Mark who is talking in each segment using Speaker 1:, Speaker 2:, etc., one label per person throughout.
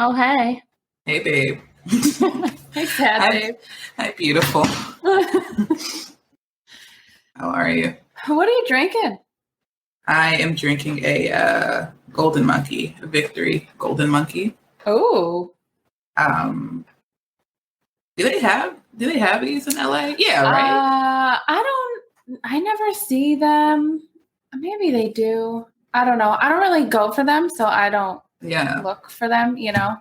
Speaker 1: Oh, hey.
Speaker 2: Hey, babe.
Speaker 1: Hey, sad
Speaker 2: Hi,
Speaker 1: babe.
Speaker 2: hi, beautiful. How are you?
Speaker 1: What are you drinking?
Speaker 2: I am drinking a Golden Monkey, a Victory Golden Monkey.
Speaker 1: Oh,
Speaker 2: Um, do they have these in LA? Yeah, right.
Speaker 1: I never see them. Maybe they do. I don't know. I don't really go for them, so I don't
Speaker 2: Yeah,
Speaker 1: look for them.
Speaker 2: yeah.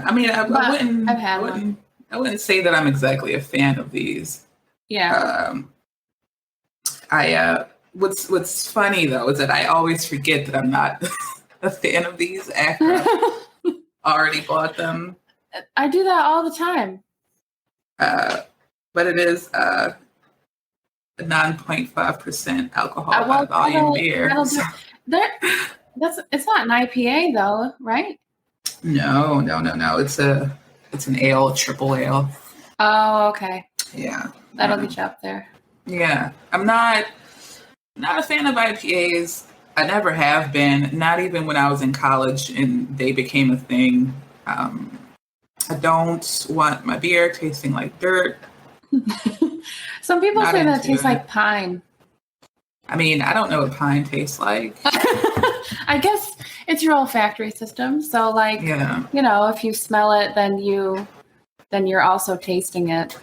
Speaker 2: I mean, I
Speaker 1: But I've
Speaker 2: wouldn't, I
Speaker 1: had one.
Speaker 2: wouldn't, I wouldn't say that I'm exactly a fan of these.
Speaker 1: Yeah.
Speaker 2: Um, what's funny though is that I always forget that I'm not a fan of these after I've already bought them.
Speaker 1: I do that all the time.
Speaker 2: Uh, but it is a 9.5% alcohol by
Speaker 1: Well,
Speaker 2: volume beer.
Speaker 1: that'll do.
Speaker 2: So,
Speaker 1: There, it's not an IPA though, right?
Speaker 2: no. It's an ale, triple ale.
Speaker 1: Oh, okay.
Speaker 2: Yeah.
Speaker 1: That'll get you up there.
Speaker 2: Yeah. I'm not a fan of IPAs. I never have been, not even when I was in college and they became a thing. I don't want my beer tasting like dirt.
Speaker 1: Some people
Speaker 2: Not
Speaker 1: say that
Speaker 2: into
Speaker 1: tastes
Speaker 2: it.
Speaker 1: like pine.
Speaker 2: I mean, I don't know what pine tastes like.
Speaker 1: I guess it's your olfactory system. So,
Speaker 2: Yeah.
Speaker 1: if you smell it, then you're also tasting it.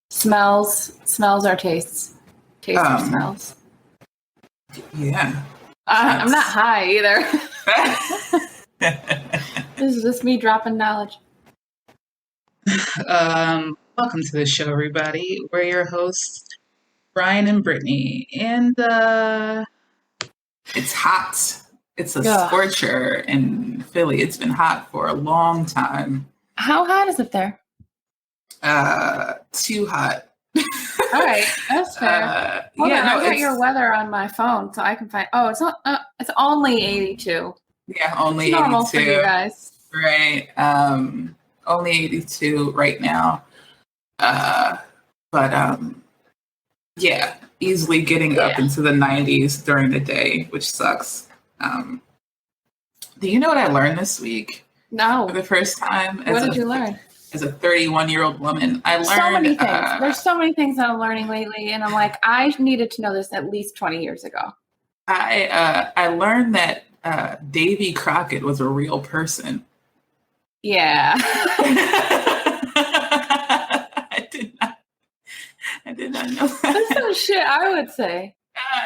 Speaker 1: Smells are tastes. Tastes are smells.
Speaker 2: Yeah.
Speaker 1: I'm not high either. This is just me dropping knowledge.
Speaker 2: Welcome to the show, everybody. We're your hosts, Brian and Brittany, and it's hot. It's a scorcher in Philly. It's been hot for a long time.
Speaker 1: How hot is it there?
Speaker 2: Too hot.
Speaker 1: All right, that's fair. I got your weather on my phone, so I can find. Oh, it's not. It's only 82.
Speaker 2: Yeah, only
Speaker 1: it's normal
Speaker 2: 82
Speaker 1: for you guys,
Speaker 2: right? Only 82 right now. But yeah, easily getting up into the 90s during the day, which sucks. Do you know what I learned this week?
Speaker 1: No.
Speaker 2: For the first time.
Speaker 1: What did you learn?
Speaker 2: As a 31-year-old woman, I learned
Speaker 1: so many things. There's so many things that I'm learning lately, and I'm like, I needed to know this at least 20 years ago.
Speaker 2: I learned that Davy Crockett was a real person.
Speaker 1: Yeah.
Speaker 2: I did not know that.
Speaker 1: That's some shit I would say.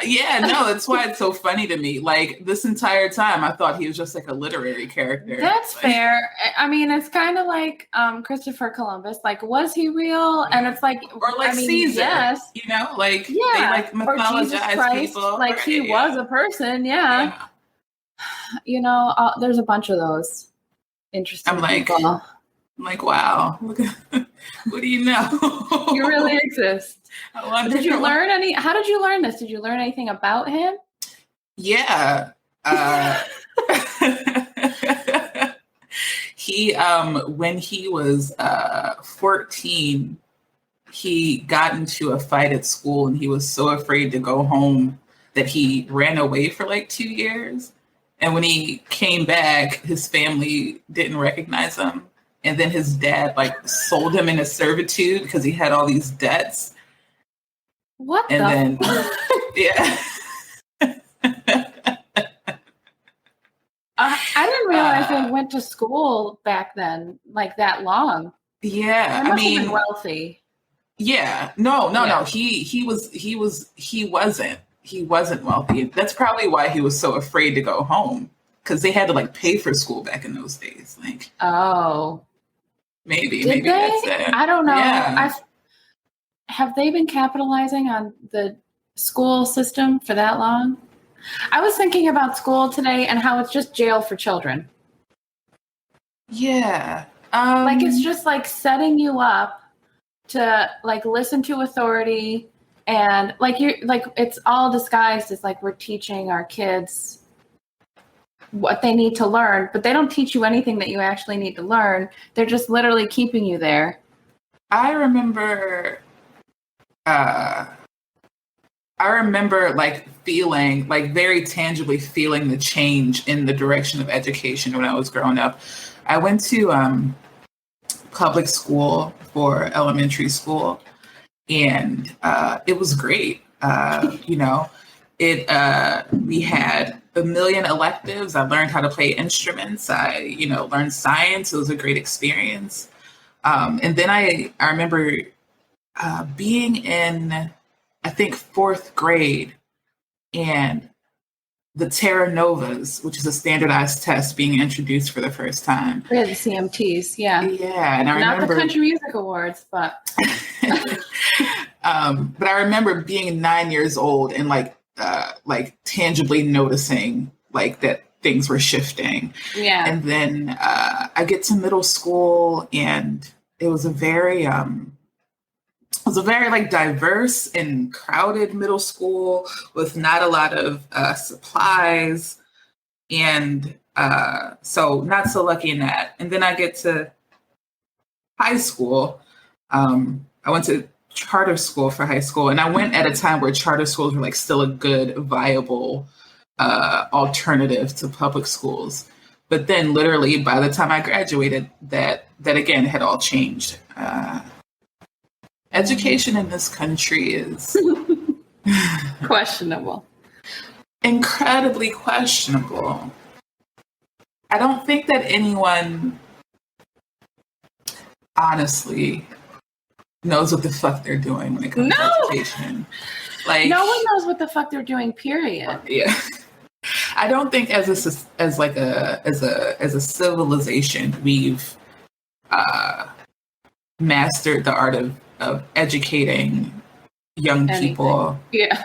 Speaker 2: Yeah, no, that's why it's so funny to me. Like, this entire time, I thought he was just like a literary character.
Speaker 1: That's fair. I mean, it's kind of like Christopher Columbus. Like, was he real? And it's like,
Speaker 2: or like Caesar.
Speaker 1: Yes.
Speaker 2: You know, like they like
Speaker 1: or Jesus
Speaker 2: mythologize
Speaker 1: Christ,
Speaker 2: people.
Speaker 1: Like he was a person. Yeah. There's a bunch of those interesting people.
Speaker 2: I'm like, wow, look at, what do you know?
Speaker 1: You really exist. Did you learn how did you learn this? Did you learn anything about him?
Speaker 2: Yeah. He, when he was 14, he got into a fight at school and he was so afraid to go home that he ran away for like 2 years. And when he came back, his family didn't recognize him. And then his dad like sold him into servitude because he had all these debts.
Speaker 1: What?
Speaker 2: And then, yeah.
Speaker 1: I didn't realize they went to school back then, like that long.
Speaker 2: Yeah,
Speaker 1: I mean, wealthy.
Speaker 2: Yeah, no. He wasn't wealthy. That's probably why he was so afraid to go home, because they had to like pay for school back in those days. Like,
Speaker 1: oh.
Speaker 2: Maybe
Speaker 1: they?
Speaker 2: That's it.
Speaker 1: I don't know.
Speaker 2: Yeah.
Speaker 1: Have they been capitalizing on the school system for that long? I was thinking about school today and how it's just jail for children.
Speaker 2: Yeah.
Speaker 1: Like it's just like setting you up to like listen to authority, and like you're like it's all disguised as like we're teaching our kids what they need to learn, but they don't teach you anything that you actually need to learn. They're just literally keeping you there.
Speaker 2: I remember like feeling, like very tangibly feeling the change in the direction of education when I was growing up. I went to public school for elementary school, and it was great. We had a million electives. I learned how to play instruments. I learned science. It was a great experience. And then I remember being in, I think, fourth grade, and the Terra Novas, which is a standardized test, being introduced for the first time.
Speaker 1: We had the CMTs, yeah.
Speaker 2: Yeah, and I
Speaker 1: Not
Speaker 2: remember
Speaker 1: the Country Music Awards, but.
Speaker 2: But I remember being 9 years old and like tangibly noticing like that things were shifting.
Speaker 1: Yeah.
Speaker 2: And then I get to middle school, and it was a very like diverse and crowded middle school with not a lot of supplies, and so not so lucky in that. And then I get to high school. I went to charter school for high school, and I went at a time where charter schools were like still a good, viable alternative to public schools. But then literally by the time I graduated, that again had all changed. Education in this country is
Speaker 1: questionable.
Speaker 2: Incredibly questionable. I don't think that anyone honestly knows what the fuck they're doing when it comes to education. Like,
Speaker 1: no one knows what the fuck they're doing, period.
Speaker 2: Yeah. I don't think as a civilization we've mastered the art of educating young people.
Speaker 1: Yeah.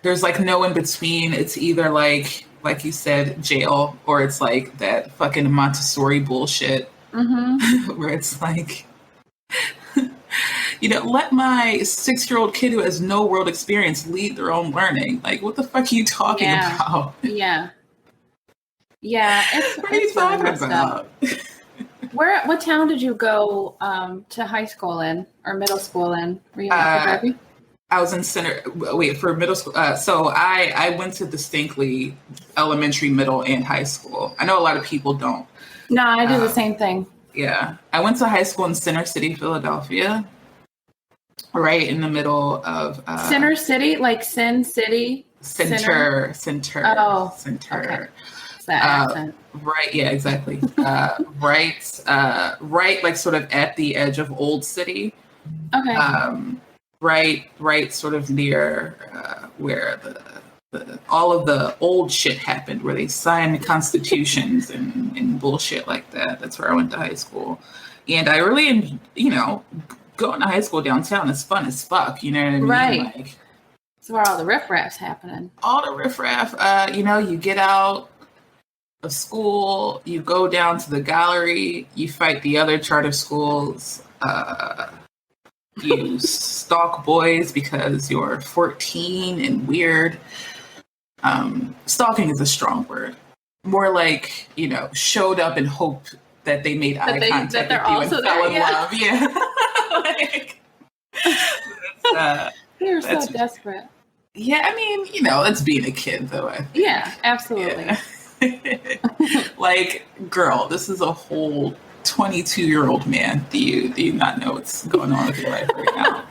Speaker 2: There's like no in between. It's either like you said, jail, or it's like that fucking Montessori bullshit, where it's like, let my 6-year-old kid who has no world experience lead their own learning. Like, what the fuck are you talking about?
Speaker 1: Yeah. Yeah.
Speaker 2: What are you talking about?
Speaker 1: What town did you go to high school in or middle school in? Were you in Mississippi?
Speaker 2: I was in for middle school. So I went to distinctly elementary, middle, and high school. I know a lot of people don't.
Speaker 1: No, I do the same thing.
Speaker 2: Yeah. I went to high school in Center City, Philadelphia, right in the middle of...
Speaker 1: Center City? Like Sin City?
Speaker 2: Center.
Speaker 1: Oh,
Speaker 2: Center.
Speaker 1: Okay. That accent.
Speaker 2: Right, yeah, exactly. Right, like sort of at the edge of Old City.
Speaker 1: Okay.
Speaker 2: Right, sort of near where the all of the old shit happened, where they signed constitutions and bullshit like that. That's where I went to high school, and I really, going to high school downtown is fun as fuck. You know what I mean?
Speaker 1: Right.
Speaker 2: Like,
Speaker 1: it's where all the riffraff's happening.
Speaker 2: All the riffraff. You get out of school, you go down to the gallery, you fight the other charter schools. You stalk boys because you're 14 and weird. Stalking is a strong word. More like, showed up and hoped that they made eye contact with you and fell in love. Yeah.
Speaker 1: They're so desperate.
Speaker 2: Yeah, I mean, it's being a kid, though.
Speaker 1: Yeah, absolutely.
Speaker 2: Yeah. Like, girl, this is a whole 22-year-old man. Do you not know what's going on with your life right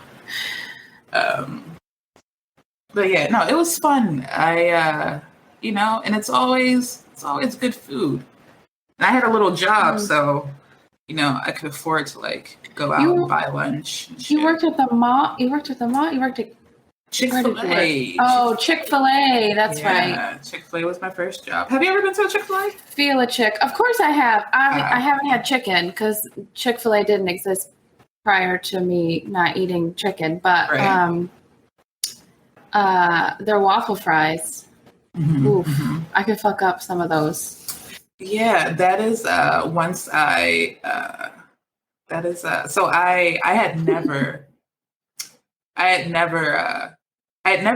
Speaker 2: now? But yeah, no, it was fun. And it's always good food. And I had a little job, so I could afford to like go out and buy lunch. And
Speaker 1: you worked at the mall. You worked at
Speaker 2: Chick-fil-A.
Speaker 1: Oh, Chick-fil-A. That's right.
Speaker 2: Yeah, Chick-fil-A was my first job. Have you ever been to a Chick-fil-A?
Speaker 1: Feel a chick. Of course I have. I haven't had chicken because Chick-fil-A didn't exist prior to me not eating chicken. But their waffle fries. Oof. I could fuck up some of those. Yeah,
Speaker 2: that is so I had never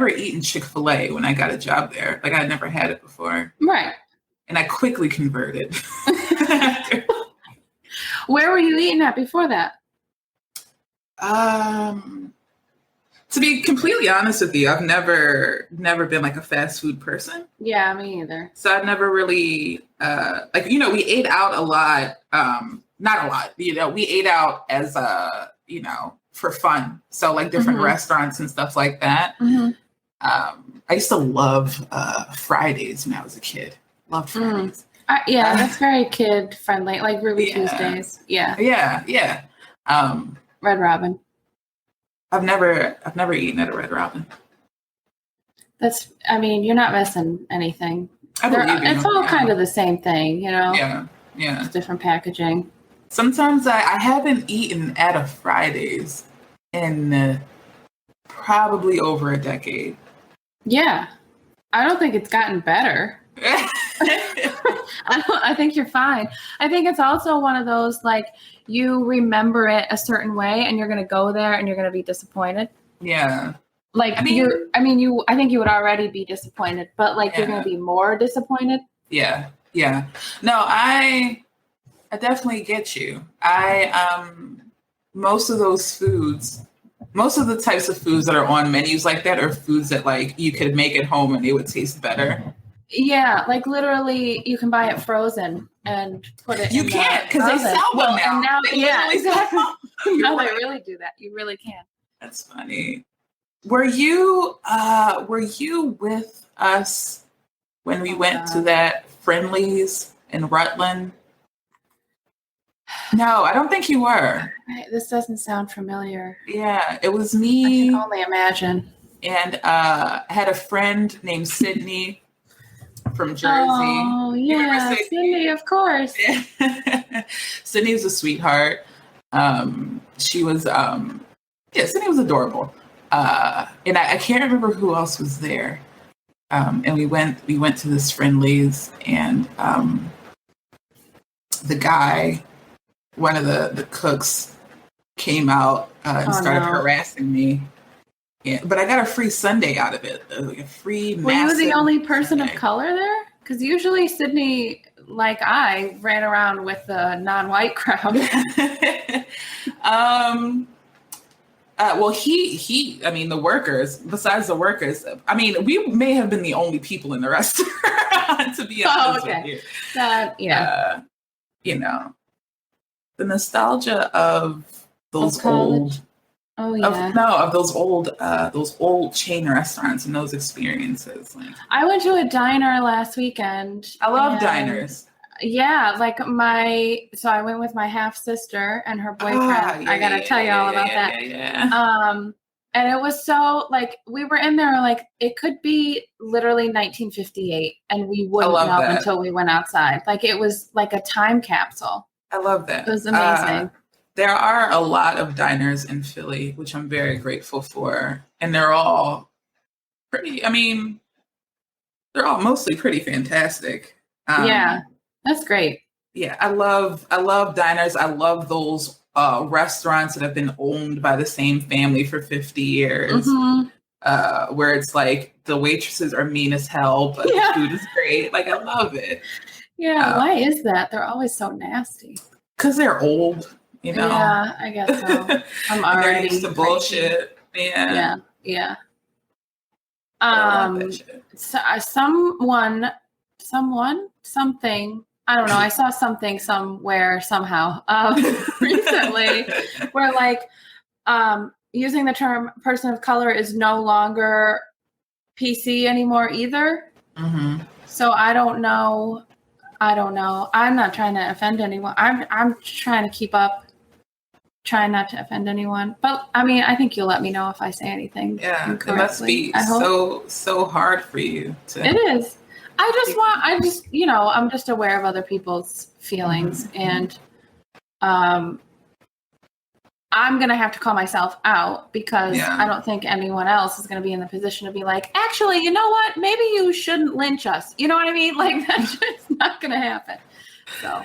Speaker 2: eaten Chick-fil-A when I got a job there. Like, I'd never had it before.
Speaker 1: Right.
Speaker 2: And I quickly converted.
Speaker 1: Where were you eating at before that?
Speaker 2: To be completely honest with you, I've never been like a fast food person.
Speaker 1: Yeah, me either.
Speaker 2: So I've never really we ate out a lot. Not a lot, we ate out as for fun. So like different restaurants and stuff like that.
Speaker 1: Mm-hmm.
Speaker 2: I used to love Fridays when I was a kid. Loved Fridays.
Speaker 1: That's very kid friendly, like Ruby Tuesdays. Yeah.
Speaker 2: Yeah.
Speaker 1: Red Robin.
Speaker 2: I've never eaten at a Red Robin.
Speaker 1: You're not missing anything. It's all kind of the same thing,
Speaker 2: Yeah.
Speaker 1: Just different packaging.
Speaker 2: Sometimes I haven't eaten at a Fridays in probably over a decade.
Speaker 1: Yeah. I don't think it's gotten better. I think you're fine. I think it's also one of those, like, you remember it a certain way and you're going to go there and you're going to be disappointed.
Speaker 2: Yeah.
Speaker 1: Like, I think you would already be disappointed, but like you're going to be more disappointed.
Speaker 2: Yeah. No, I definitely get you. Most of the types of foods that are on menus like that are foods that like you could make at home and they would taste better.
Speaker 1: Yeah, like literally, you can buy it frozen and put it.
Speaker 2: You can't because they sell them now.
Speaker 1: And now, exactly. Now
Speaker 2: Right.
Speaker 1: they really do that. You really can.
Speaker 2: That's funny. Were you with us when we went to that Friendly's in Rutland? No, I don't think you were.
Speaker 1: This doesn't sound familiar.
Speaker 2: Yeah, it was me.
Speaker 1: I can only imagine.
Speaker 2: And I had a friend named Sydney from Jersey.
Speaker 1: Oh, yeah, Sydney, of course.
Speaker 2: Sydney was a sweetheart. She was, Sydney was adorable. And I can't remember who else was there. And we went to this Friendly's, and the guy, one of the cooks, came out and started harassing me. Yeah, but I got a free sundae out of it. Like a free.
Speaker 1: Were you the only person of color there? Because usually Sydney, like I, ran around with the non-white crowd.
Speaker 2: Well, he. I mean, the workers. Besides the workers, I mean, we may have been the only people in the restaurant. To be honest with you. The nostalgia of those old.
Speaker 1: Oh yeah.
Speaker 2: Of those old chain restaurants and those experiences. Like,
Speaker 1: I went to a diner last weekend.
Speaker 2: I love diners.
Speaker 1: Yeah, so I went with my half sister and her boyfriend. I gotta tell you all about that.
Speaker 2: Yeah.
Speaker 1: And it was so, like, we were in there, like, it could be literally 1958 and we wouldn't know until we went outside. Like, it was like a time capsule.
Speaker 2: I love that.
Speaker 1: It was amazing.
Speaker 2: There are a lot of diners in Philly, which I'm very grateful for. And they're all mostly pretty fantastic.
Speaker 1: Yeah, that's great.
Speaker 2: Yeah, I love diners. I love those restaurants that have been owned by the same family for 50 years, where it's like the waitresses are mean as hell, but the food is great. Like, I love it.
Speaker 1: Yeah, why is that? They're always so nasty.
Speaker 2: Because they're old.
Speaker 1: Yeah, I guess so. I'm already
Speaker 2: used to bullshit. Yeah.
Speaker 1: Something. I don't know. I saw something somewhere somehow recently, where like using the term "person of color" is no longer PC anymore either.
Speaker 2: Mm-hmm.
Speaker 1: So I don't know. I'm not trying to offend anyone. I'm trying to keep up. Trying not to offend anyone, but I mean, I think you'll let me know if I say anything.
Speaker 2: Yeah, it must be so hard for you to.
Speaker 1: It is. I'm just aware of other people's feelings, and I'm gonna have to call myself out because I don't think anyone else is gonna be in the position to be like, actually, you know what? Maybe you shouldn't lynch us. You know what I mean? Like, that's just not gonna happen. So,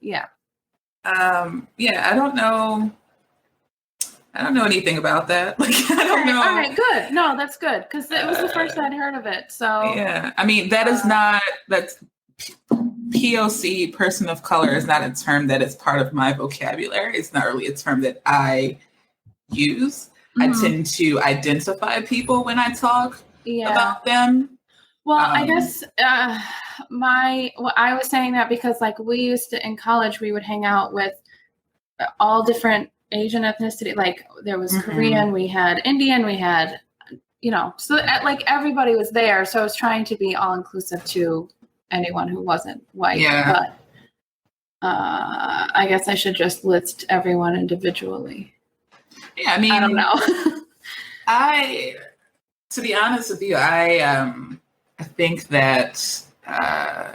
Speaker 1: yeah.
Speaker 2: I don't know anything about that. Like, I don't know.
Speaker 1: All right, good. No, that's good because it was the first I'd heard of it. So
Speaker 2: yeah, I mean, that's POC, person of color, is not a term that is part of my vocabulary. It's not really a term that I use. I tend to identify people when I talk about them.
Speaker 1: Well, I guess I was saying that because like we used to in college, we would hang out with all different Asian ethnicity. Like there was Korean, we had Indian, we had, so like everybody was there. So I was trying to be all inclusive to anyone who wasn't white.
Speaker 2: Yeah.
Speaker 1: But I guess I should just list everyone individually.
Speaker 2: Yeah, I mean,
Speaker 1: I don't know.
Speaker 2: To be honest with you, I think that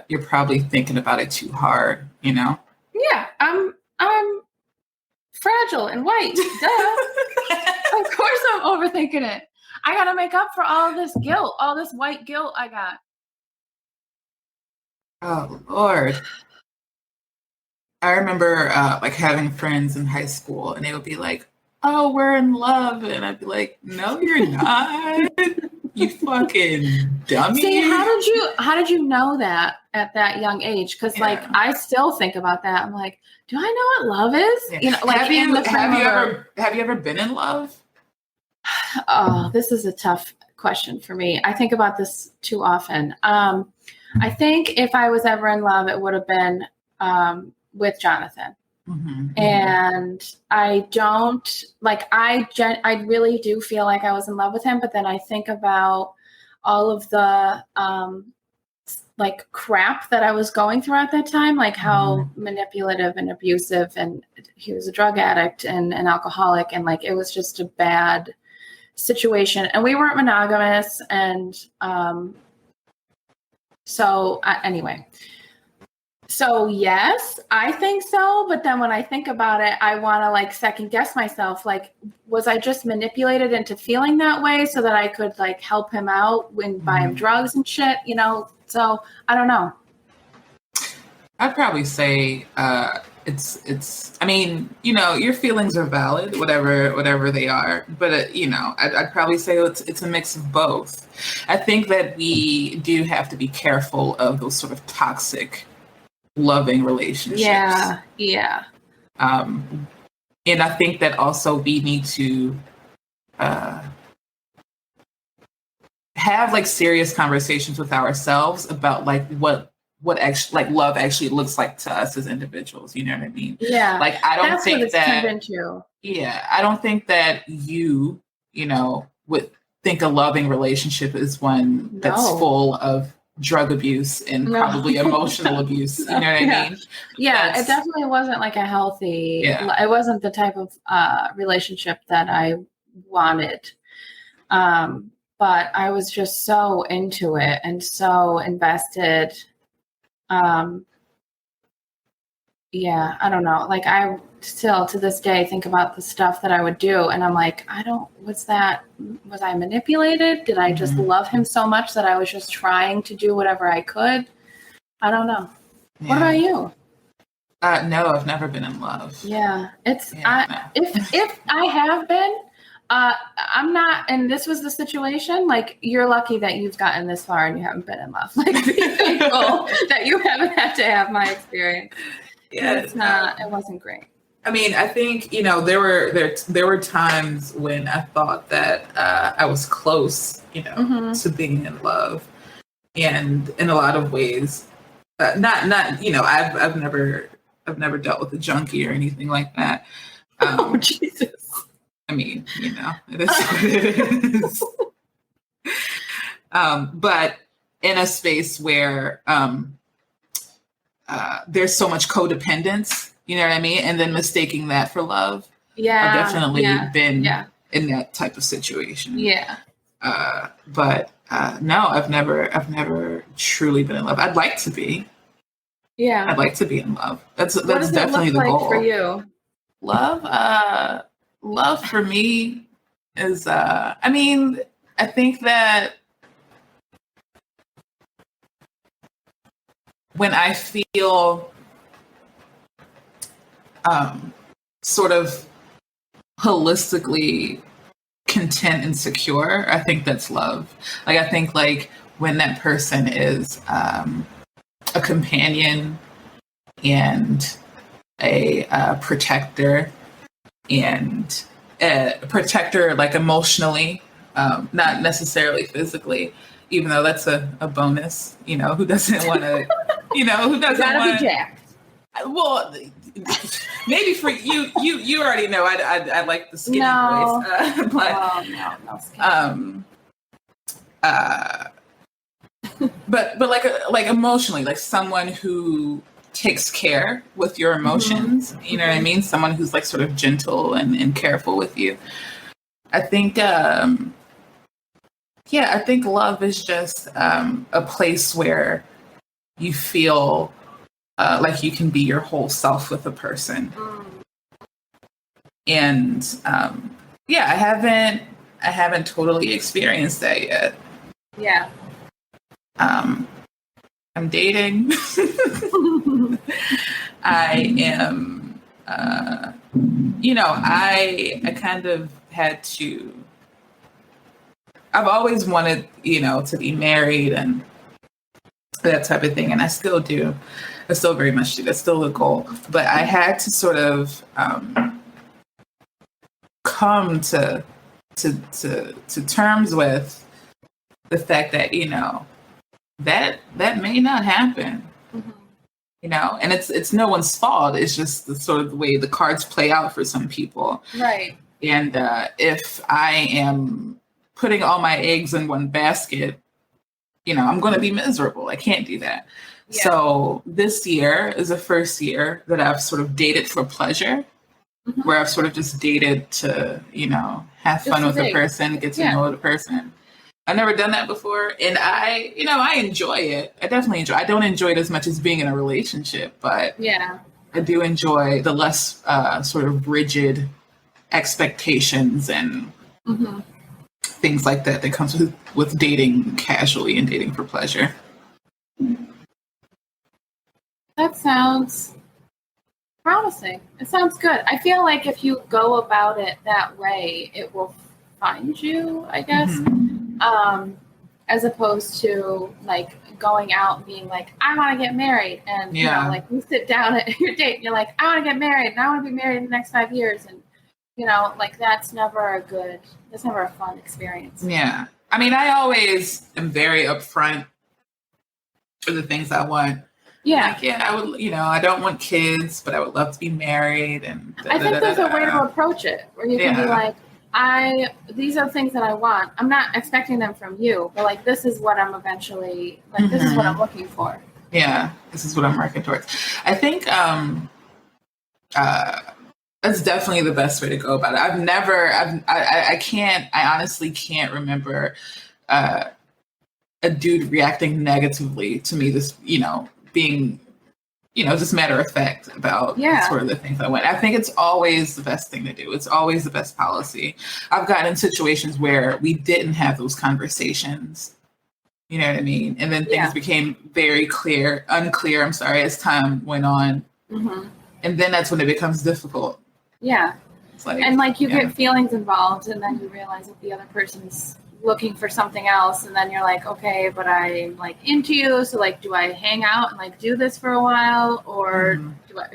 Speaker 2: you're probably thinking about it too hard,
Speaker 1: Yeah, I'm fragile and white. Duh. Of course I'm overthinking it. I got to make up for all this guilt, all this white guilt I got.
Speaker 2: Oh, Lord. I remember like having friends in high school and they would be like, oh, we're in love. And I'd be like, no, you're not. You fucking dummy.
Speaker 1: See, how did you know that at that young age? Because like I still think about that. I'm like, do I know what love is?
Speaker 2: Yeah.
Speaker 1: Like
Speaker 2: have you ever been in love?
Speaker 1: Oh, this is a tough question for me. I think about this too often. I think if I was ever in love, it would have been with Jonathan. And I don't like, I really do feel like I was in love with him, but then I think about all of the like crap that I was going through at that time, like how manipulative and abusive, and he was a drug addict and an alcoholic, and like it was just a bad situation, and we weren't monogamous, and anyway. So yes, I think so. But then when I think about it, I want to like second guess myself. Like, was I just manipulated into feeling that way so that I could like help him out and buy him drugs and shit, So I don't know.
Speaker 2: I'd probably say it's. I mean, your feelings are valid, whatever they are. But I'd probably say it's a mix of both. I think that we do have to be careful of those sort of toxic, loving relationships.
Speaker 1: Yeah.
Speaker 2: And I think that also we need to have like serious conversations with ourselves about like what actually like love actually looks like to us as individuals. You know what I mean?
Speaker 1: Yeah.
Speaker 2: Like I don't
Speaker 1: That's
Speaker 2: think
Speaker 1: what it's
Speaker 2: that.
Speaker 1: turned into.
Speaker 2: Yeah, I don't think that you would think a loving relationship is one that's full of drug abuse and probably emotional abuse. You know what I mean?
Speaker 1: Yeah, it definitely wasn't like a healthy, it wasn't the type of relationship that I wanted. But I was just so into it and so invested. Yeah, I don't know. Like I still to this day think about the stuff that I would do and I'm like, was I manipulated? Did I just love him so much that I was just trying to do whatever I could? I don't know. Yeah. What about you?
Speaker 2: No, I've never been in love.
Speaker 1: Yeah, if I have been, I'm not, and this was the situation, like you're lucky that you've gotten this far and you haven't been in love. Like be thankful that you haven't had to have my experience. Yeah, it wasn't great.
Speaker 2: I mean, I think, there were times when I thought that I was close, to being in love, and in a lot of ways, I've never dealt with a junkie or anything like that.
Speaker 1: Oh, Jesus.
Speaker 2: I mean, it is what it is. But in a space where there's so much codependence, you know what I mean? And then mistaking that for love.
Speaker 1: Yeah.
Speaker 2: I've definitely been in that type of situation.
Speaker 1: Yeah.
Speaker 2: But no, I've never truly been in love. I'd like to be.
Speaker 1: Yeah.
Speaker 2: I'd like to be in love. That's
Speaker 1: definitely
Speaker 2: the goal.
Speaker 1: For you?
Speaker 2: Love for me is, I think that when I feel sort of holistically content and secure, I think that's love. Like, I think like when that person is a companion and a protector and a protector, like emotionally, not necessarily physically, even though that's a bonus. Who doesn't want to, who doesn't
Speaker 1: gotta
Speaker 2: want
Speaker 1: be jacked.
Speaker 2: Well, maybe for you already know I like the skinny
Speaker 1: No.
Speaker 2: boys, but
Speaker 1: no skinny.
Speaker 2: But like emotionally, like someone who takes care with your emotions, you know what I mean? Someone who's like sort of gentle and careful with you. I think, I think love is just a place where you feel like you can be your whole self with a person. And I haven't totally experienced that yet.
Speaker 1: Yeah.
Speaker 2: I'm dating. I am, I kind of had to, I've always wanted, to be married and that type of thing. And I still do. I still very much do. That's still the goal. But I had to sort of come to terms with the fact that, that may not happen. And it's no one's fault. It's just the sort of the way the cards play out for some people.
Speaker 1: Right.
Speaker 2: And if I am putting all my eggs in one basket, I'm going to be miserable. I can't do that. Yeah. So this year is the first year that I've sort of dated for pleasure, where I've sort of just dated to, have fun with the person, get to know the person. I've never done that before. And I enjoy it. I definitely enjoy it. I don't enjoy it as much as being in a relationship, but I do enjoy the less sort of rigid expectations and things like that comes with dating casually and dating for pleasure.
Speaker 1: That sounds promising. It sounds good. I feel like if you go about it that way, it will find you, I guess. As opposed to like going out and being like, I want to get married. And, like you sit down at your date and you're like, I want to get married and I want to be married in the next 5 years. And, like that's never a fun experience.
Speaker 2: Yeah. I mean, I always am very upfront for the things I want.
Speaker 1: Yeah.
Speaker 2: Like, I would, I don't want kids, but I would love to be married. And
Speaker 1: I think there's a way to approach it where you can be like, these are things that I want. I'm not expecting them from you, but like, this is what I'm eventually, like, this is what I'm looking for.
Speaker 2: Yeah. This is what I'm working towards. I think, that's definitely the best way to go about it. I honestly can't remember, a dude reacting negatively to me, this, being, just matter of fact about sort of the things I want. I think it's always the best thing to do. It's always the best policy. I've gotten in situations where we didn't have those conversations. You know what I mean? And then things became very unclear, as time went on. And then that's when it becomes difficult.
Speaker 1: Yeah. It's like, and like you get feelings involved and then you realize that the other person's looking for something else, and then you're like, okay, but I'm like into you, so like, do I hang out and like do this for a while, or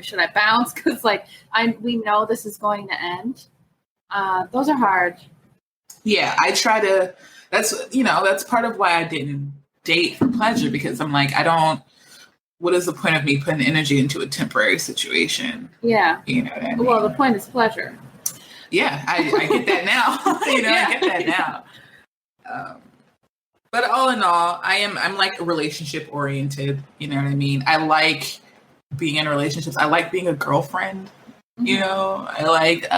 Speaker 1: should I bounce? Because like we know this is going to end. Those are hard. Yeah,
Speaker 2: I try to. That's part of why I didn't date for pleasure, because I'm like, what is the point of me putting energy into a temporary situation?
Speaker 1: Yeah,
Speaker 2: you know what I mean?
Speaker 1: Well, the point is pleasure.
Speaker 2: Yeah, I get that now. I get that now. But all in all, I'm like relationship oriented. You know what I mean? I like being in relationships. I like being a girlfriend. I like,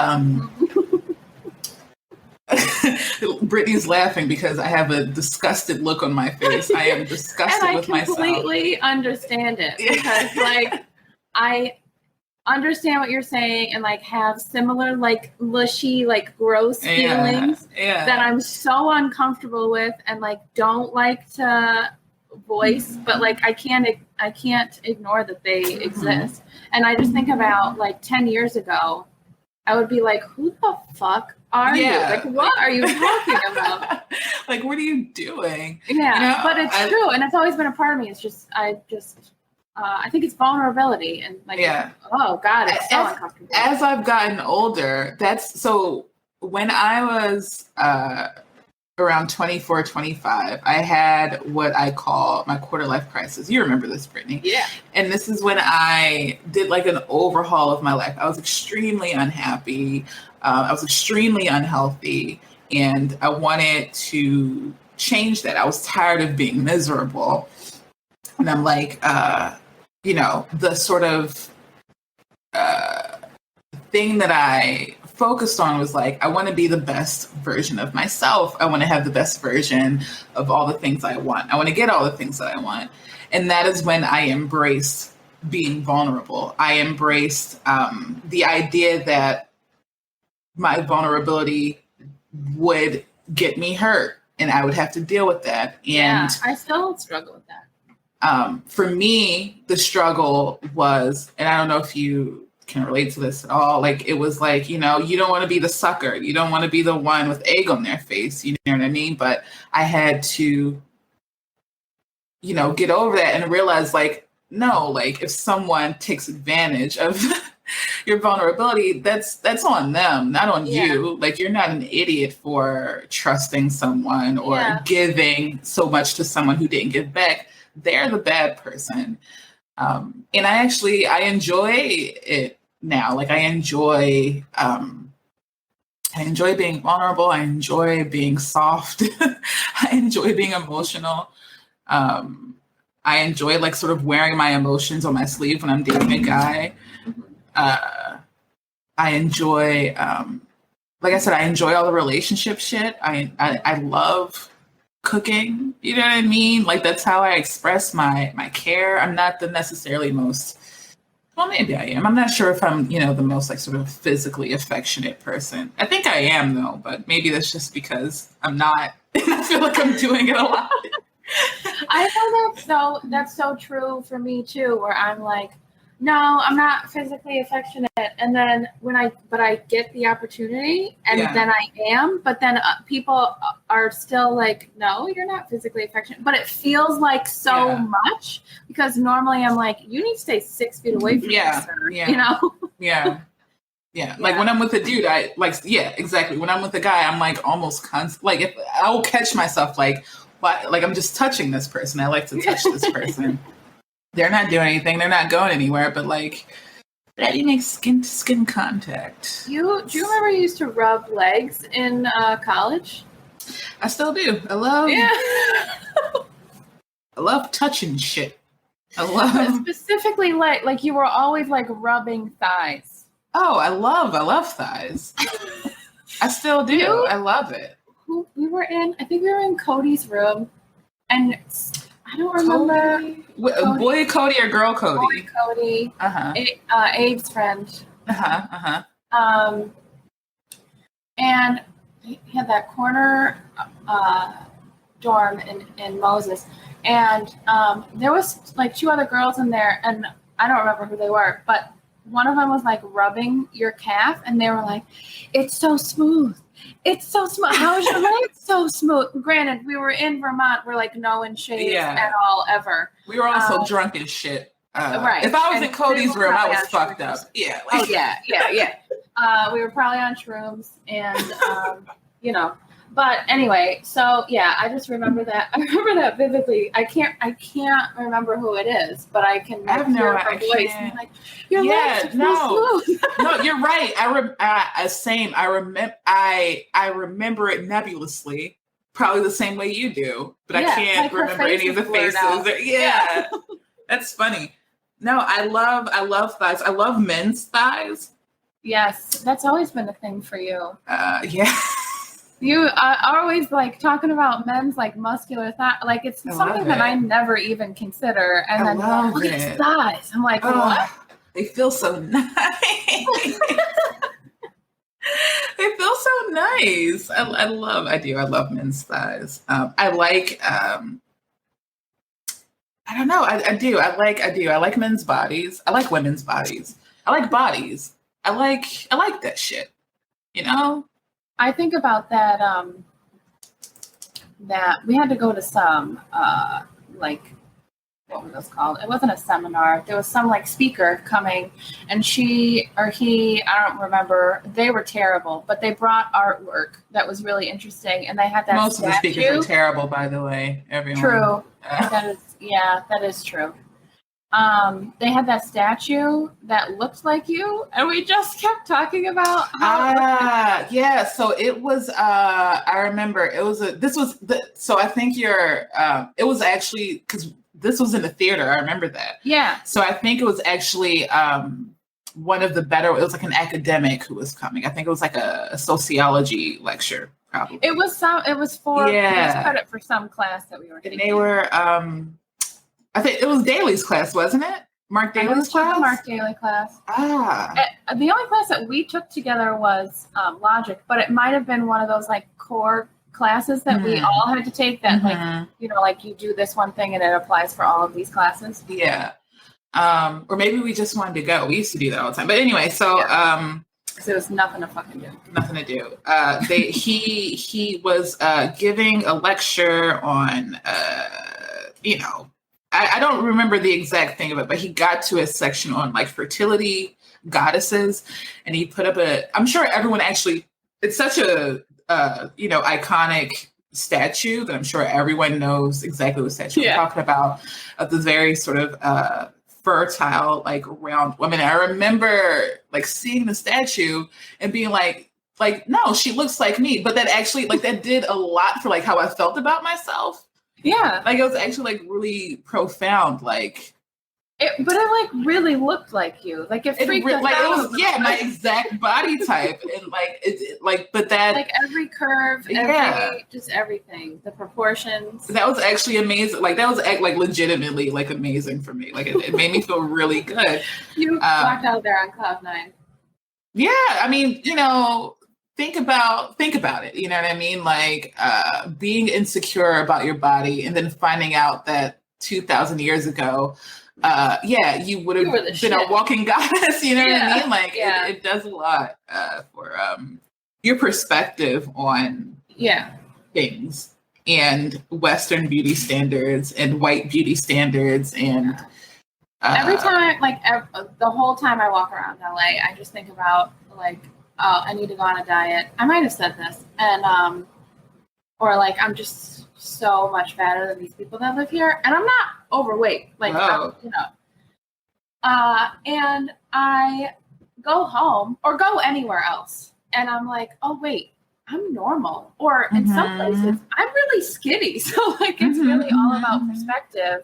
Speaker 2: Brittany's laughing because I have a disgusted look on my face. I am disgusted with myself.
Speaker 1: I completely understand it because like I understand what you're saying and like have similar like mushy like gross feelings that I'm so uncomfortable with and like don't like to voice, but like I can't ignore that they exist. And I just think about like 10 years ago, I would be like, who the fuck are you? Like, what are you talking about?
Speaker 2: Like, what are you doing?
Speaker 1: Yeah, but it's true, and it's always been a part of me. It's just I think it's vulnerability and like, oh God, it's so uncomfortable.
Speaker 2: As I've gotten older, that's so when I was around 24, 25, I had what I call my quarter life crisis. You remember this, Brittany?
Speaker 1: Yeah.
Speaker 2: And this is when I did like an overhaul of my life. I was extremely unhappy. I was extremely unhealthy. And I wanted to change that. I was tired of being miserable. And I'm like, the sort of thing that I focused on was like, I want to be the best version of myself. I want to have the best version of all the things I want. I want to get all the things that I want. And that is when I embraced being vulnerable. I embraced the idea that my vulnerability would get me hurt and I would have to deal with that. And
Speaker 1: I still struggle with that.
Speaker 2: For me, the struggle was, and I don't know if you can relate to this at all. Like, it was like, you don't want to be the sucker. You don't want to be the one with egg on their face. You know what I mean? But I had to, get over that and realize like, no, like if someone takes advantage of your vulnerability, that's on them, not on you. Like, you're not an idiot for trusting someone or giving so much to someone who didn't give back. They're the bad person. And I enjoy it now. Like, I enjoy being vulnerable. I enjoy being soft. I enjoy being emotional. I enjoy like sort of wearing my emotions on my sleeve when I'm dating a guy. I enjoy, like I said, I enjoy all the relationship shit. I love cooking. You know what I mean? Like, that's how I express my care. I'm not the necessarily most, well, maybe I am. I'm not sure if I'm, the most like sort of physically affectionate person. I think I am though, but maybe that's just because I'm not. And I feel like I'm doing it a lot.
Speaker 1: I know that's so true for me too, where I'm like, no, I'm not physically affectionate. And then but I get the opportunity and then I am, but then people are still like, no, you're not physically affectionate. But it feels like so much because normally I'm like, you need to stay 6 feet away from me, sir.
Speaker 2: Yeah. Like when I'm with a dude, exactly. When I'm with a guy, I'm like almost like if I will catch myself like, like I'm just touching this person. I like to touch this person. They're not doing anything. They're not going anywhere. But like, that you make skin to skin contact.
Speaker 1: Do you remember you used to rub legs in college?
Speaker 2: I still do. I love.
Speaker 1: Yeah.
Speaker 2: I love touching shit. I love
Speaker 1: specifically like you were always like rubbing thighs.
Speaker 2: Oh, I love thighs. I still do. I love it.
Speaker 1: I think we were in Cody's room, and I don't remember.
Speaker 2: Boy Cody or girl Cody?
Speaker 1: Boy Cody. Abe's friend. And he had that corner dorm in Moses, and there was like 2 other girls in there, and I don't remember who they were, but one of them was like rubbing your calf, and they were like, "It's so smooth. It's so smooth. How is your leg so smooth?" Granted, we were in Vermont. We're like no one shaves at all ever.
Speaker 2: We were also drunk as shit.
Speaker 1: Right.
Speaker 2: If I was in Cody's room, I was fucked up. Yeah.
Speaker 1: We were probably on shrooms, and But anyway, so I just remember that. I remember that vividly. I can't remember who it is, but I can hear her voice. And like, your legs are so smooth.
Speaker 2: No, you're right. Same. I remember it nebulously, probably the same way you do, but I can't remember any of the faces. Yeah, that's funny. No, I love thighs. I love men's thighs.
Speaker 1: Yes, that's always been a thing for you.
Speaker 2: Yeah.
Speaker 1: You are always like talking about men's like muscular thigh, like it's something that I never even consider. And then look at his thighs. I'm like, what?
Speaker 2: They feel so nice. They feel so nice. I love men's thighs. I like. I don't know. I do. I like men's bodies. I like women's bodies. I like bodies. I like that shit.
Speaker 1: I think about that. That we had to go to some like what was this called? It wasn't a seminar. There was some like speaker coming, and she or he, I don't remember. They were terrible, but they brought artwork that was really interesting, and they had that
Speaker 2: Most
Speaker 1: statue.
Speaker 2: of the speakers are terrible, by the way. Everyone.
Speaker 1: True. That is true. They had that statue that looked like you, and we just kept talking about
Speaker 2: yeah. So it was I remember it was so I think it was actually because this was in the theater. I remember that.
Speaker 1: Yeah.
Speaker 2: So I think it was actually one of the better, it was like an academic who was coming. I think it was like a sociology lecture, probably.
Speaker 1: It was for credit for some class that we were getting.
Speaker 2: They were I think it was Daly's class, wasn't it? Mark Daly's class?
Speaker 1: Mark Daly class.
Speaker 2: The
Speaker 1: only class that we took together was logic, but it might have been one of those like core classes that we all had to take that like, you know, like you do this one thing and it applies for all of these classes.
Speaker 2: Yeah. Or maybe we just wanted to go. We used to do that all the time. But anyway, so
Speaker 1: there was nothing to fucking do.
Speaker 2: Nothing to do. He was giving a lecture on you know, I don't remember the exact thing of it, but he got to a section on like fertility goddesses, and he put up I'm sure everyone actually, it's such a iconic statue that I'm sure everyone knows exactly what statue I'm talking about, of the very sort of fertile, like round woman. I remember like seeing the statue and being like, no, she looks like me. But that actually, like, that did a lot for like how I felt about myself.
Speaker 1: Yeah.
Speaker 2: Like it was actually like really profound. Like
Speaker 1: but it like really looked like you. Like it freaked us
Speaker 2: like
Speaker 1: out.
Speaker 2: It was my exact body type, and but that
Speaker 1: like every curve, just everything, the proportions.
Speaker 2: That was actually amazing. Like that was like legitimately like amazing for me. Like it made me feel really good.
Speaker 1: You walked out there on cloud 9.
Speaker 2: Yeah, I mean, you know. Think about it. You know what I mean? Like being insecure about your body and then finding out that 2,000 years ago, you would have been a walking goddess. You know what I mean? Like it does a lot for your perspective on things and Western beauty standards and white beauty standards. And
Speaker 1: every time, the whole time I walk around LA, I just think about like, oh, I need to go on a diet. I might have said this. And, or like, I'm just so much better than these people that live here. And I'm not overweight. Like, and I go home or go anywhere else. And I'm like, oh, wait, I'm normal. Or in some places, I'm really skinny. So like, it's really all about perspective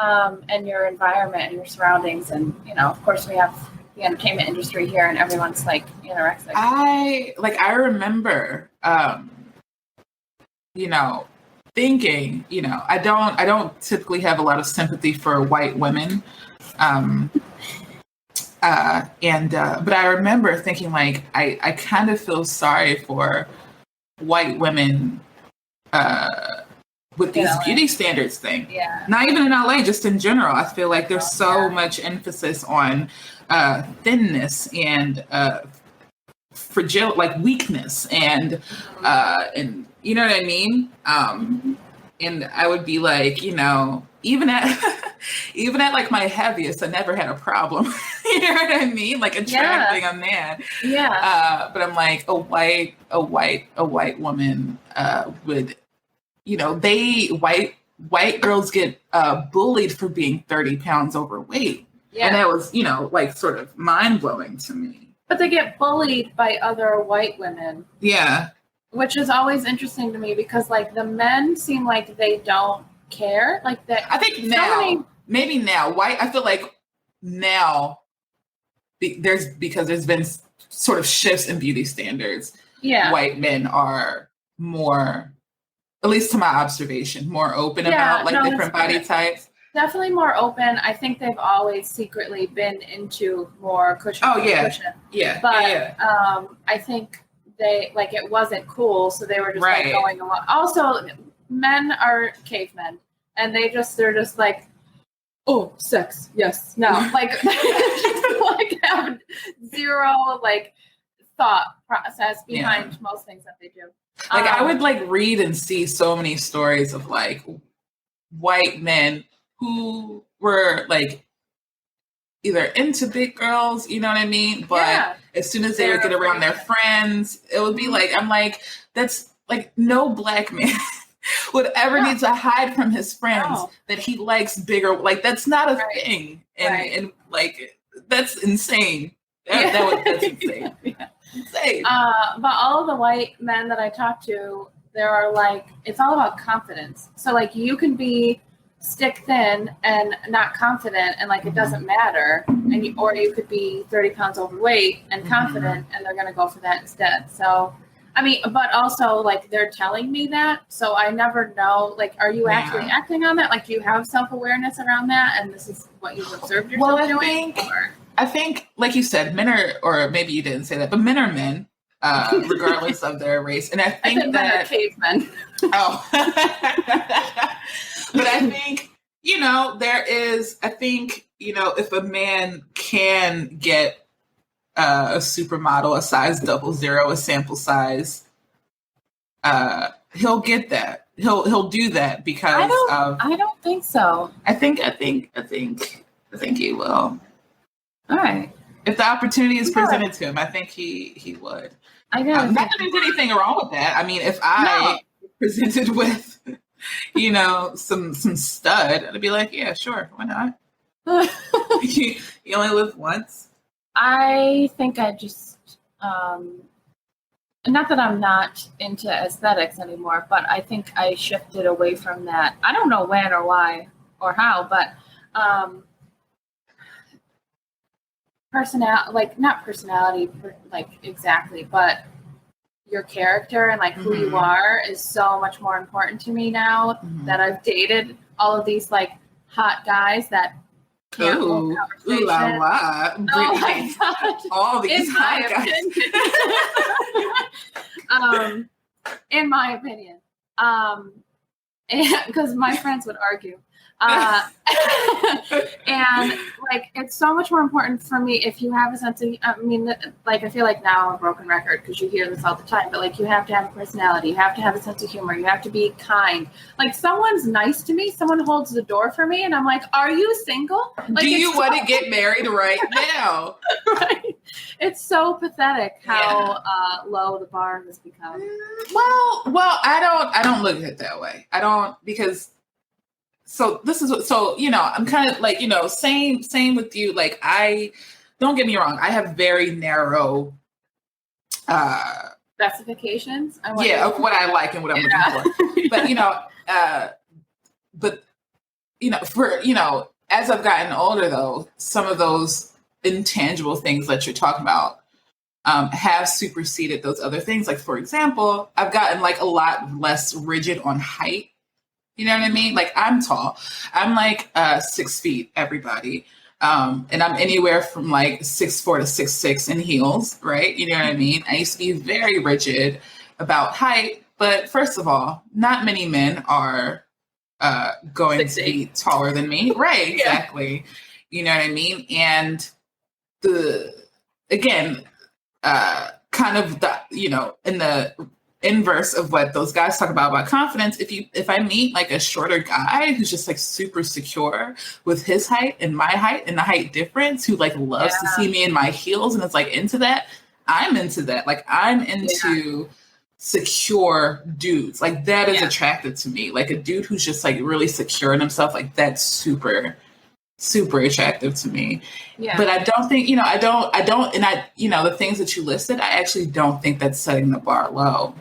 Speaker 1: and your environment and your surroundings. And, you know, of course we have the entertainment industry here, and everyone's like anorexic.
Speaker 2: I remember, thinking, I don't typically have a lot of sympathy for white women, but I remember thinking like I kind of feel sorry for white women with these beauty standards thing.
Speaker 1: Yeah.
Speaker 2: Not even in LA, just in general. I feel like there's so much emphasis on thinness and fragile, like weakness, and you know what I mean. And I would be like, even at like my heaviest, I never had a problem. You know what I mean? Like attracting a man.
Speaker 1: Yeah.
Speaker 2: But I'm like a white woman would, white girls get bullied for being 30 pounds overweight. Yeah. And that was, like sort of mind blowing to me.
Speaker 1: But they get bullied by other white women.
Speaker 2: Yeah.
Speaker 1: Which is always interesting to me because like the men seem like they don't care. Like that.
Speaker 2: I think now, maybe now, white, I feel like now there's been sort of shifts in beauty standards.
Speaker 1: Yeah.
Speaker 2: White men are more, at least to my observation, more open about like different body types.
Speaker 1: Definitely more open. I think they've always secretly been into more cushion.
Speaker 2: Oh yeah,
Speaker 1: cushion.
Speaker 2: Yeah.
Speaker 1: But I think they it wasn't cool, so they were just like going along. Also, men are cavemen, and they're just like, oh, sex, yes, no, like have zero thought process behind most things that they do.
Speaker 2: I would read and see so many stories of white men who were like either into big girls, you know what I mean? But as soon as they would get around their friends, it would be like, I'm like, that's like no black man would ever need to hide from his friends that he likes bigger. Like, that's not a thing. And like, that's insane. That's insane. Insane.
Speaker 1: But all of the white men that I talk to, there are like, it's all about confidence. So like you can be stick thin and not confident and like it doesn't matter, and or you could be 30 pounds overweight and confident, and they're going to go for that instead. So I mean, but also like they're telling me that, so I never know, like, are you actually acting on that? Like, do you have self-awareness around that, and this is what you've observed yourself doing?
Speaker 2: I think like you said, men are, or maybe you didn't say that, but men are men, regardless of their race. And I think that
Speaker 1: men are cavemen.
Speaker 2: But I think, you know, if a man can get a supermodel, a size 00, a sample size, he'll get that. He'll do that because
Speaker 1: I don't think so.
Speaker 2: I think he will.
Speaker 1: All right.
Speaker 2: If the opportunity is presented to him, I think he would. Not that there's anything wrong with that. I mean, if I presented with, you know, some stud, I'd be like, yeah, sure, why not? You only live once.
Speaker 1: I think I just, not that I'm not into aesthetics anymore, but I think I shifted away from that. I don't know when or why or how, but not personality, like exactly, but your character and like who you are is so much more important to me now that I've dated all of these like hot guys that can't hold conversation.
Speaker 2: Ooh la la.
Speaker 1: Oh my God.
Speaker 2: All these hot
Speaker 1: guys. In my opinion. Because my friends would argue. And like it's so much more important for me if you have a sense of, I mean, like I feel like now I'm a broken record because you hear this all the time, but like you have to have a personality, you have to have a sense of humor, you have to be kind. Like someone's nice to me, someone holds the door for me, and I'm like, are you single? Like,
Speaker 2: do you want to get married right now?
Speaker 1: Right. It's so pathetic how low the bar has become.
Speaker 2: Well, I don't look at it that way. I don't, because so this is what, so, you know, I'm kind of like, you know, same with you. Like, don't get me wrong, I have very narrow
Speaker 1: specifications
Speaker 2: of what I like and what I'm looking for. But, you know, for, you know, as I've gotten older though, some of those intangible things that you're talking about have superseded those other things. Like, for example, I've gotten like a lot less rigid on height. You know what I mean? Like, I'm tall. I'm like 6 feet, everybody. And I'm anywhere from like 6'4" to 6'6" in heels, right? You know what I mean? I used to be very rigid about height, but first of all, not many men are going to be taller than me. Right, exactly. You know what I mean? And kind of the, you know, in the inverse of what those guys talk about confidence, if I meet like a shorter guy who's just like super secure with his height and my height and the height difference, who like loves to see me in my heels and is like into that, I'm into that. Like, I'm into secure dudes. Like, that is attractive to me. Like, a dude who's just like really secure in himself, like that's super attractive to me. Yeah. But I don't think, you know, I don't, and I, you know, the things that you listed, I actually don't think that's setting the bar low.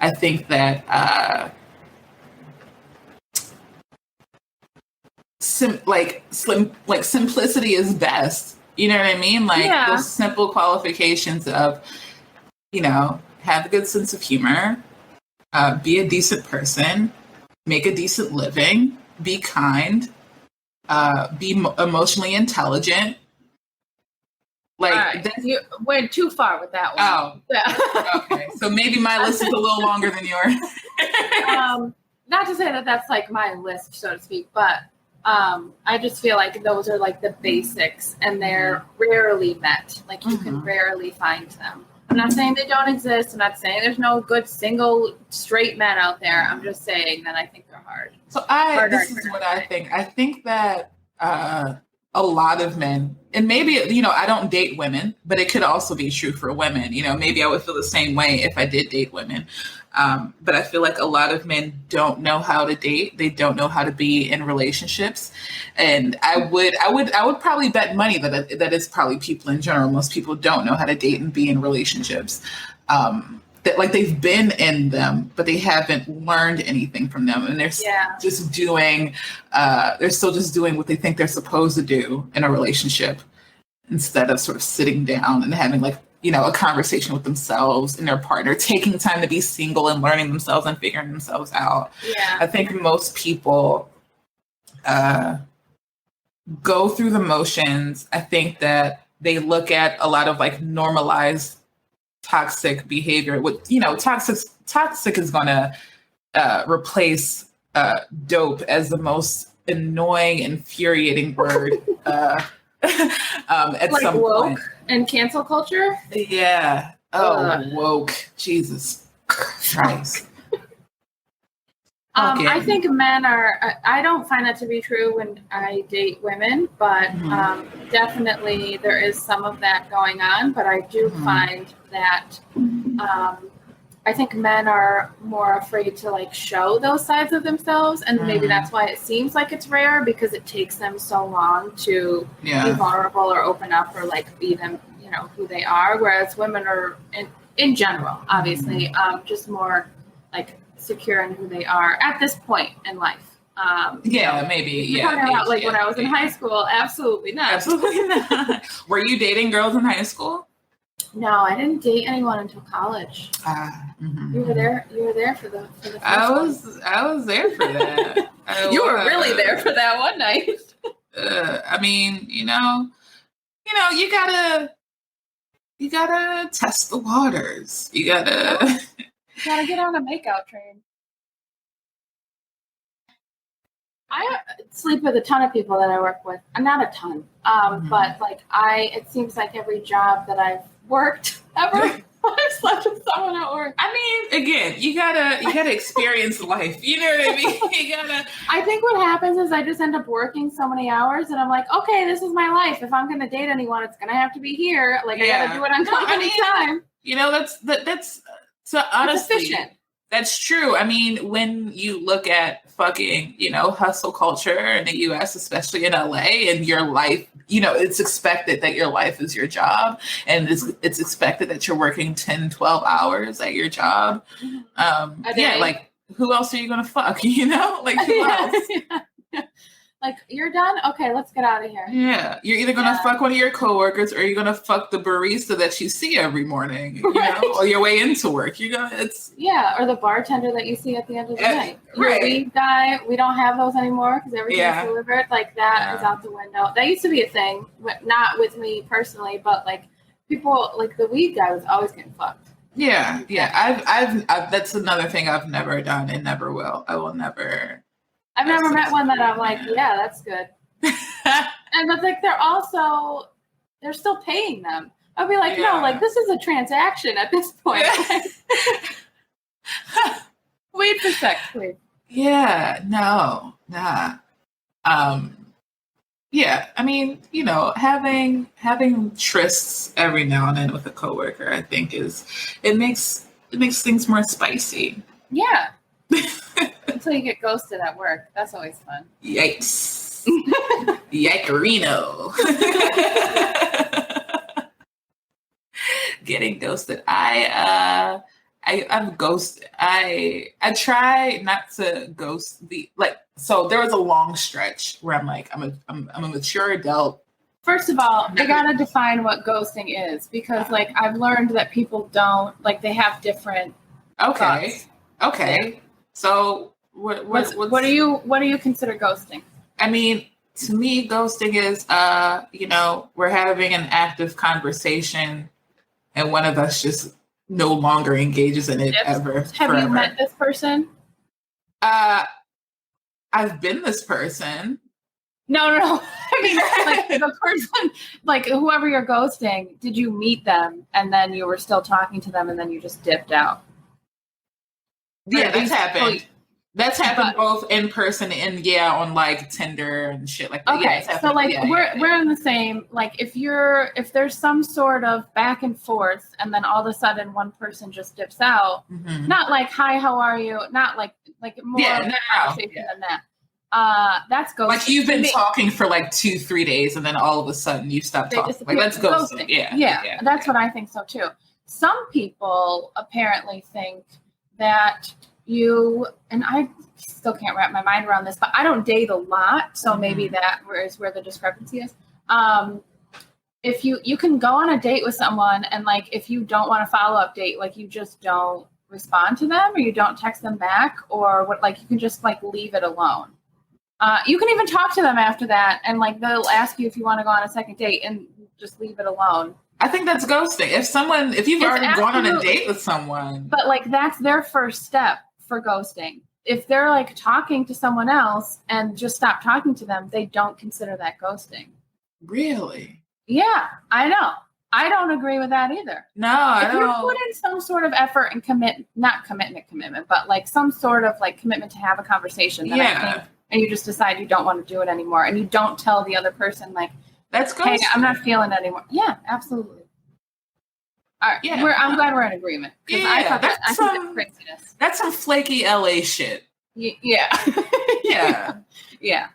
Speaker 2: I think that simplicity is best. You know what I mean? Like those simple qualifications of, you know, have a good sense of humor, be a decent person, make a decent living, be kind, be emotionally intelligent. Like,
Speaker 1: you went too far with that one.
Speaker 2: Oh, okay. So maybe my list is a little longer than yours.
Speaker 1: Not to say that that's like my list, so to speak, but I just feel like those are like the basics, and they're rarely met. Like, you can rarely find them. I'm not saying they don't exist. I'm not saying there's no good single straight men out there. I'm just saying that I think they're hard.
Speaker 2: So this is what I think. I think that a lot of men, and maybe, I don't date women, but it could also be true for women. Maybe I would feel the same way if I did date women. But I feel like a lot of men don't know how to date. They don't know how to be in relationships. And I would probably bet money that it's probably people in general. Most people don't know how to date and be in relationships. That like they've been in them, but they haven't learned anything from them, and they're just doing. They're still just doing what they think they're supposed to do in a relationship, instead of sort of sitting down and having a conversation with themselves and their partner, taking time to be single and learning themselves and figuring themselves out.
Speaker 1: Yeah,
Speaker 2: I think most people go through the motions. I think that they look at a lot of normalized toxic behavior. Toxic is going to replace dope as the most annoying, infuriating word at some
Speaker 1: woke
Speaker 2: point.
Speaker 1: And cancel culture.
Speaker 2: Yeah. Woke. Jesus Christ.
Speaker 1: I think men are, I don't find that to be true when I date women, but definitely there is some of that going on. But I do find that I think men are more afraid to show those sides of themselves. And maybe that's why it seems like it's rare, because it takes them so long to be vulnerable or open up or be them, who they are. Whereas women are in general, obviously, just more secure in who they are at this point in life.
Speaker 2: Maybe.
Speaker 1: You're talking about when I was in high school, absolutely not.
Speaker 2: Absolutely not. Were you dating girls in high school?
Speaker 1: No, I didn't date anyone until college. You were there. You were there for the first
Speaker 2: I was there for that.
Speaker 1: You were really there for that one night.
Speaker 2: I mean, you gotta test the waters. You gotta
Speaker 1: get on a makeout train. I sleep with a ton of people that I work with. Not a ton, but it seems like every job that I've worked ever, I've slept with someone at work.
Speaker 2: I mean, again, you gotta experience life. You know what I mean?
Speaker 1: I think what happens is I just end up working so many hours, and I'm like, okay, this is my life. If I'm gonna date anyone, it's gonna have to be here. I gotta do it on company time.
Speaker 2: That's so honestly,
Speaker 1: it's efficient.
Speaker 2: That's true. I mean, when you look at fucking, hustle culture in the US, especially in LA, and your life, it's expected that your life is your job, and it's expected that you're working 10, 12 hours at your job. Who else are you going to fuck? Who else?
Speaker 1: You're done? Okay, let's get out of here.
Speaker 2: Yeah. You're either going to fuck one of your coworkers, or you're going to fuck the barista that you see every morning, or your way into work.
Speaker 1: Or the bartender that you see at the end of the night. Your weed guy, we don't have those anymore because everything's delivered. That is out the window. That used to be a thing, not with me personally, but people, the weed guy was always getting fucked.
Speaker 2: Yeah. I've that's another thing I've never done and never will. I will never.
Speaker 1: I've never met one that I'm yeah, that's good. And it's they're still paying them. I'll be no, this is a transaction at this point. Wait for sex, please.
Speaker 2: Yeah, no, nah. Yeah, I mean, having trysts every now and then with a coworker, I think it makes things more spicy.
Speaker 1: Yeah. Until you get ghosted at work. That's always fun.
Speaker 2: Yikes. Yikerino. Getting ghosted. I'm ghosted. I try not to ghost so there was a long stretch where I'm I'm a mature adult.
Speaker 1: First of all, I gotta define what ghosting is, because I've learned that people don't they have different thoughts.
Speaker 2: Okay. So what
Speaker 1: do you consider ghosting?
Speaker 2: I mean, to me, ghosting is we're having an active conversation and one of us just no longer engages in it ever.
Speaker 1: Have
Speaker 2: forever.
Speaker 1: You met this person?
Speaker 2: I've been this person.
Speaker 1: No. I mean, like the person, like whoever you're ghosting, did you meet them and then you were still talking to them and then you just dipped out?
Speaker 2: Yeah, that's happened. That's happened both in person and on like Tinder and shit like that.
Speaker 1: Okay, so like we're in the same. Like if there's some sort of back and forth, and then all of a sudden one person just dips out, not like hi, how are you? Not like more conversation than that. That's ghosting.
Speaker 2: Like you've been talking for like 2-3 days, and then all of a sudden you stop talking. Like that's ghosting. Yeah,
Speaker 1: that's what I think so too. Some people apparently think that you, and I still can't wrap my mind around this, but I don't date a lot, so maybe that is where the discrepancy is. If you can go on a date with someone, and like if you don't want a follow-up date, like you just don't respond to them, or you don't text them back, or what, like you can just like leave it alone. You can even talk to them after that, and like they'll ask you if you want to go on a second date, and just leave it alone.
Speaker 2: I think that's ghosting. If you've already gone on a date with someone,
Speaker 1: but like that's their first step for ghosting. If they're like talking to someone else and just stop talking to them, they don't consider that ghosting.
Speaker 2: Really?
Speaker 1: Yeah, I know. I don't agree with that either.
Speaker 2: No, I
Speaker 1: don't. If you put in some sort of effort and not commitment, but like some sort of like commitment to have a conversation, then I think, and you just decide you don't want to do it anymore, and you don't tell the other person like,
Speaker 2: that's ghosting.
Speaker 1: Hey, I'm not feeling it anymore. Yeah, absolutely. All right, I'm glad we're in agreement. I think that's craziness.
Speaker 2: That's some flaky LA shit.
Speaker 1: Yeah. Yeah.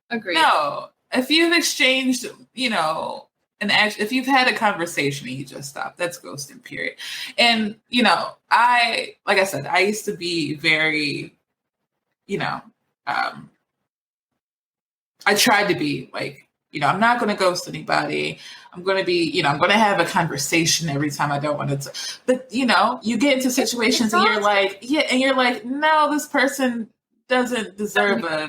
Speaker 1: Agreed.
Speaker 2: No, if you've exchanged, if you've had a conversation and you just stop, that's ghosting, period. And, like I said, I used to be very, I tried to be like, I'm not going to ghost anybody. I'm going to be, I'm going to have a conversation every time I don't want to. But, you get into situations and you're like, no, this person doesn't deserve a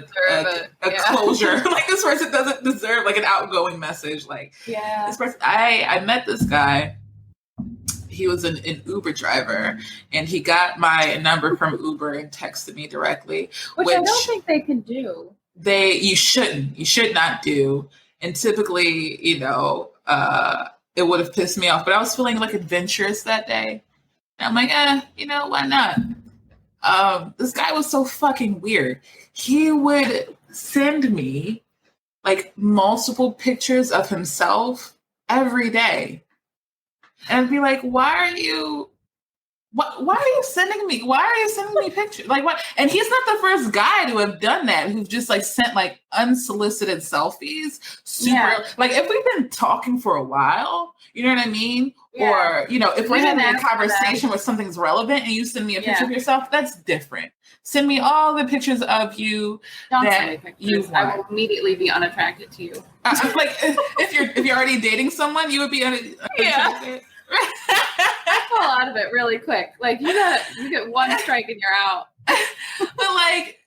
Speaker 2: closure. Like this person doesn't deserve like an outgoing message. Like this person, I met this guy. He was an Uber driver, and he got my number from Uber and texted me directly.
Speaker 1: Which I don't think they can do.
Speaker 2: You should not do. And typically, it would have pissed me off, but I was feeling like adventurous that day. And I'm like, why not? This guy was so fucking weird. He would send me like multiple pictures of himself every day. And I'd be like, why are you sending me pictures? Like what? And he's not the first guy to have done that, who've just like sent like unsolicited selfies. Like if we've been talking for a while, you know what I mean? Yeah. Or, if we're having a conversation where something's relevant and you send me a picture of yourself, that's different. Send me all the pictures of you.
Speaker 1: Don't send me pictures. I will immediately be unattracted to you.
Speaker 2: Like if you're already dating someone, you would be unattracted.
Speaker 1: I fall out of it really quick. Like you get one strike and you're out.
Speaker 2: But like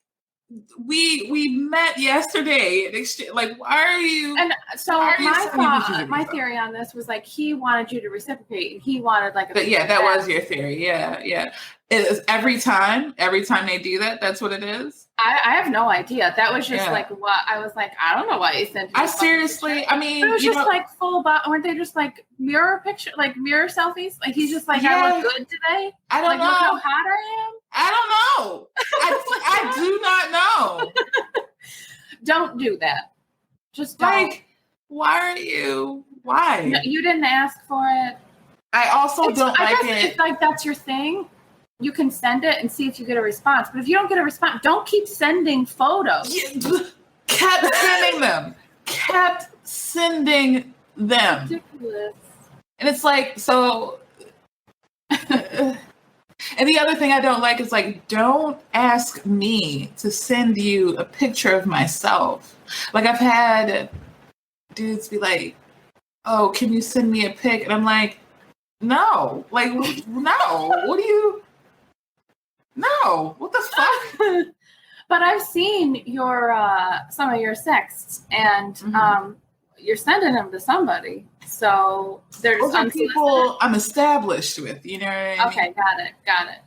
Speaker 2: we met yesterday. Like, why are you?
Speaker 1: And so my theory on this was like he wanted you to reciprocate, and he wanted like.
Speaker 2: That was your theory. Yeah. It is every time they do that. That's what it is.
Speaker 1: I have no idea. That was just like what I was like. I don't know why you sent.
Speaker 2: I seriously. I mean,
Speaker 1: but it was just like full. Weren't they just like mirror selfies? Like he's just like, I look good today.
Speaker 2: I don't know.
Speaker 1: Look how hot I am.
Speaker 2: I don't know. I do not know.
Speaker 1: Don't do that. Just don't.
Speaker 2: Like, why are you? Why?
Speaker 1: No, you didn't ask for it.
Speaker 2: I also don't like it.
Speaker 1: If like that's your thing, you can send it and see if you get a response. But if you don't get a response, don't keep sending photos.
Speaker 2: Kept sending them.
Speaker 1: Ridiculous.
Speaker 2: And it's like, so. And the other thing I don't like is like, don't ask me to send you a picture of myself. Like I've had dudes be like, oh, can you send me a pic? And I'm like, no, like, no, what do you, no, what the fuck?
Speaker 1: But I've seen your, some of your sexts and you're sending them to somebody. So there's
Speaker 2: people I'm established with, you know what I mean?
Speaker 1: Okay, got it.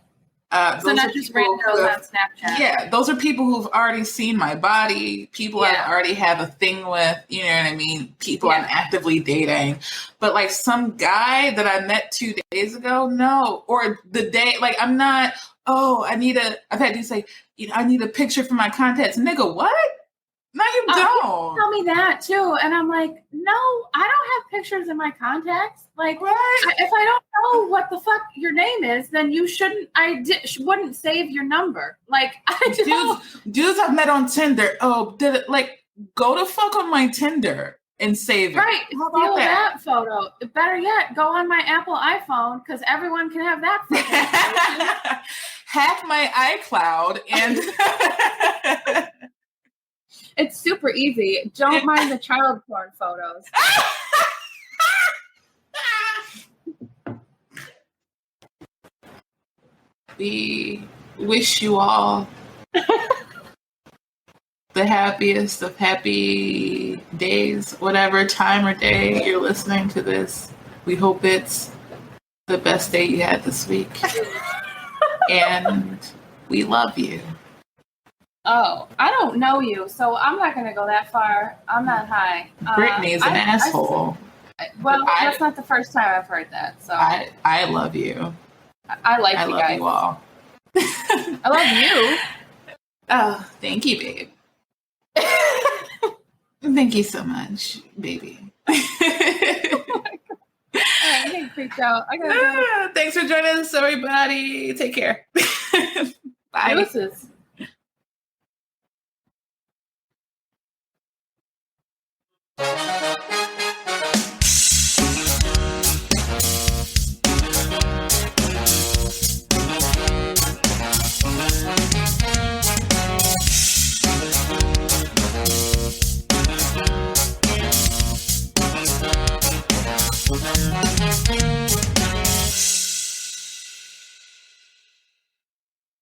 Speaker 1: So
Speaker 2: those
Speaker 1: not
Speaker 2: are
Speaker 1: just
Speaker 2: people who
Speaker 1: randos
Speaker 2: have,
Speaker 1: on Snapchat.
Speaker 2: yeah, those are people who've already seen my body, people
Speaker 1: Yeah.
Speaker 2: I already have a thing with, you know what I mean? People I'm
Speaker 1: Yeah.
Speaker 2: actively dating. But like some guy that I met 2 days ago, no. Or the day, like I'm not, I've had dudes say, I need a picture for my contacts. Nigga, what? No, you don't.
Speaker 1: Tell me that too. And I'm like, no, I don't have pictures in my contacts. Like,
Speaker 2: Right?
Speaker 1: if I don't know what the fuck your name is, then you shouldn't, wouldn't save your number. Like, I don't.
Speaker 2: Dudes I've met on Tinder. Oh, go to fuck on my Tinder and save it.
Speaker 1: Right.
Speaker 2: How about
Speaker 1: Steal that photo. Better yet, go on my Apple iPhone because everyone can have that photo.
Speaker 2: Hack my iCloud and
Speaker 1: It's super easy. Don't mind the child porn photos.
Speaker 2: We wish you all the happiest of happy days, whatever time or day you're listening to this. We hope it's the best day you had this week. And we love you.
Speaker 1: Oh, I don't know you, so I'm not going to go that far. I'm not high.
Speaker 2: Brittany's an asshole.
Speaker 1: That's not the first time I've heard that. So
Speaker 2: I love you.
Speaker 1: I like you
Speaker 2: love
Speaker 1: guys.
Speaker 2: You all.
Speaker 1: I love you.
Speaker 2: Oh, thank you, babe. Thank you so much, baby.
Speaker 1: I'm getting freaked out. I gotta go.
Speaker 2: Thanks for joining us, everybody. Take care. Bye.
Speaker 1: Deuces.